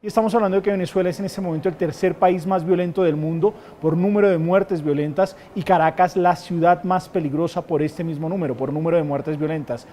Y estamos hablando de que Venezuela es en este momento el tercer país más violento del mundo por número de muertes violentas y Caracas la ciudad más peligrosa por este mismo número, por número de muertes violentas.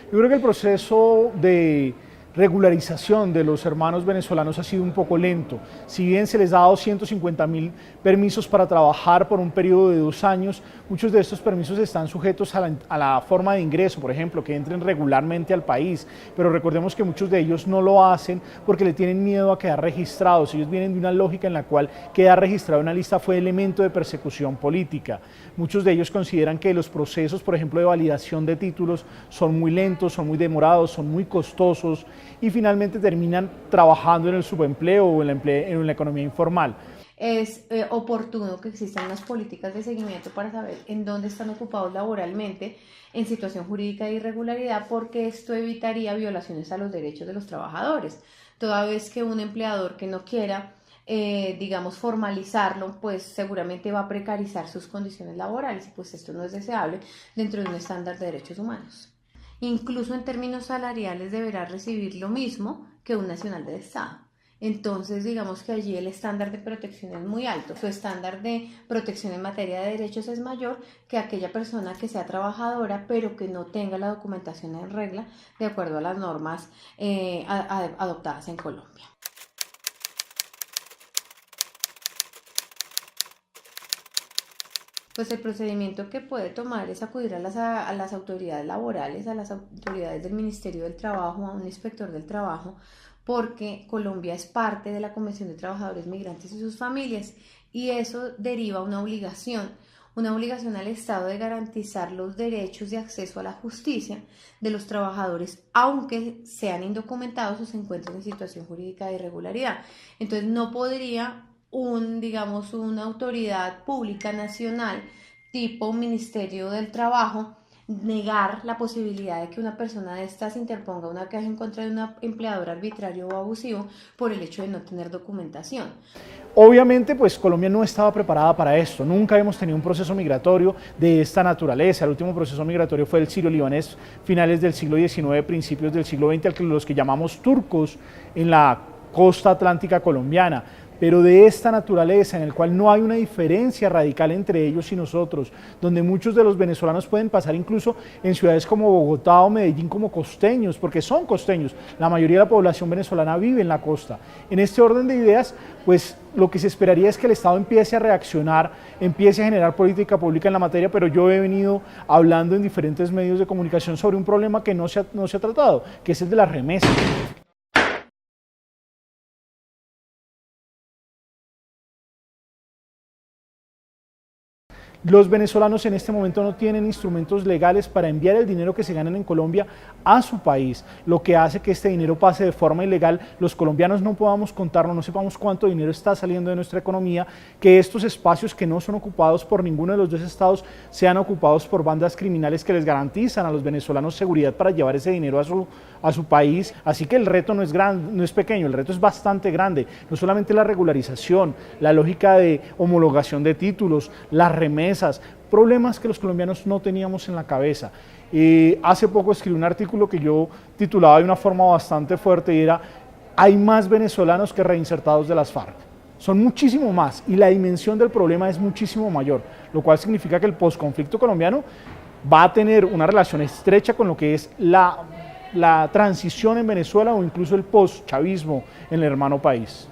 Yo creo que el proceso de regularización de los hermanos venezolanos ha sido un poco lento. Si bien se les ha dado 150.000 permisos para trabajar por un periodo de 2 años, muchos de estos permisos están sujetos a la forma de ingreso, por ejemplo, que entren regularmente al país, pero recordemos que muchos de ellos no lo hacen porque le tienen miedo a quedar registrados. Ellos vienen de una lógica en la cual quedar registrado en una lista fue elemento de persecución política. Muchos de ellos consideran que los procesos, por ejemplo, de validación de títulos son muy lentos, son muy demorados, son muy costosos y finalmente terminan trabajando en el subempleo o en la economía informal. Es oportuno que existan unas políticas de seguimiento para saber en dónde están ocupados laboralmente en situación jurídica de irregularidad, porque esto evitaría violaciones a los derechos de los trabajadores, toda vez que un empleador que no quiera digamos, formalizarlo, pues seguramente va a precarizar sus condiciones laborales y pues esto no es deseable dentro de un estándar de derechos humanos. Incluso en términos salariales deberá recibir lo mismo que un nacional del Estado. Entonces, digamos que allí el estándar de protección es muy alto. Su estándar de protección en materia de derechos es mayor que aquella persona que sea trabajadora, pero que no tenga la documentación en regla de acuerdo a las normas adoptadas en Colombia. Pues el procedimiento que puede tomar es acudir a las autoridades laborales, a las autoridades del Ministerio del Trabajo, a un inspector del trabajo, porque Colombia es parte de la Convención de Trabajadores Migrantes y sus familias, y eso deriva una obligación al Estado de garantizar los derechos de acceso a la justicia de los trabajadores, aunque sean indocumentados o se encuentren en situación jurídica de irregularidad. Entonces no podría una autoridad pública nacional tipo Ministerio del Trabajo negar la posibilidad de que una persona de estas interponga una queja en contra de un empleador arbitrario o abusivo por el hecho de no tener documentación. Obviamente, pues Colombia no estaba preparada para esto, nunca hemos tenido un proceso migratorio de esta naturaleza. El último proceso migratorio fue el sirio-libanés, finales del siglo XIX, principios del siglo XX, los que llamamos turcos en la costa atlántica colombiana, pero de esta naturaleza en el cual no hay una diferencia radical entre ellos y nosotros, donde muchos de los venezolanos pueden pasar incluso en ciudades como Bogotá o Medellín como costeños, porque son costeños, la mayoría de la población venezolana vive en la costa. En este orden de ideas, pues lo que se esperaría es que el Estado empiece a reaccionar, empiece a generar política pública en la materia, pero yo he venido hablando en diferentes medios de comunicación sobre un problema que no se ha tratado, que es el de las remesas. Los venezolanos en este momento no tienen instrumentos legales para enviar el dinero que se ganan en Colombia a su país, lo que hace que este dinero pase de forma ilegal, los colombianos no podamos contarlo, no sepamos cuánto dinero está saliendo de nuestra economía, que estos espacios que no son ocupados por ninguno de los dos estados sean ocupados por bandas criminales que les garantizan a los venezolanos seguridad para llevar ese dinero a su país. Así que el reto no es pequeño, el reto es bastante grande, no solamente la regularización, la lógica de homologación de títulos, las remesas, problemas que los colombianos no teníamos en la cabeza. Hace poco escribí un artículo que yo titulaba de una forma bastante fuerte y era: hay más venezolanos que reinsertados de las FARC. Son muchísimo más y la dimensión del problema es muchísimo mayor, lo cual significa que el posconflicto colombiano va a tener una relación estrecha con lo que es la transición en Venezuela o incluso el postchavismo en el hermano país.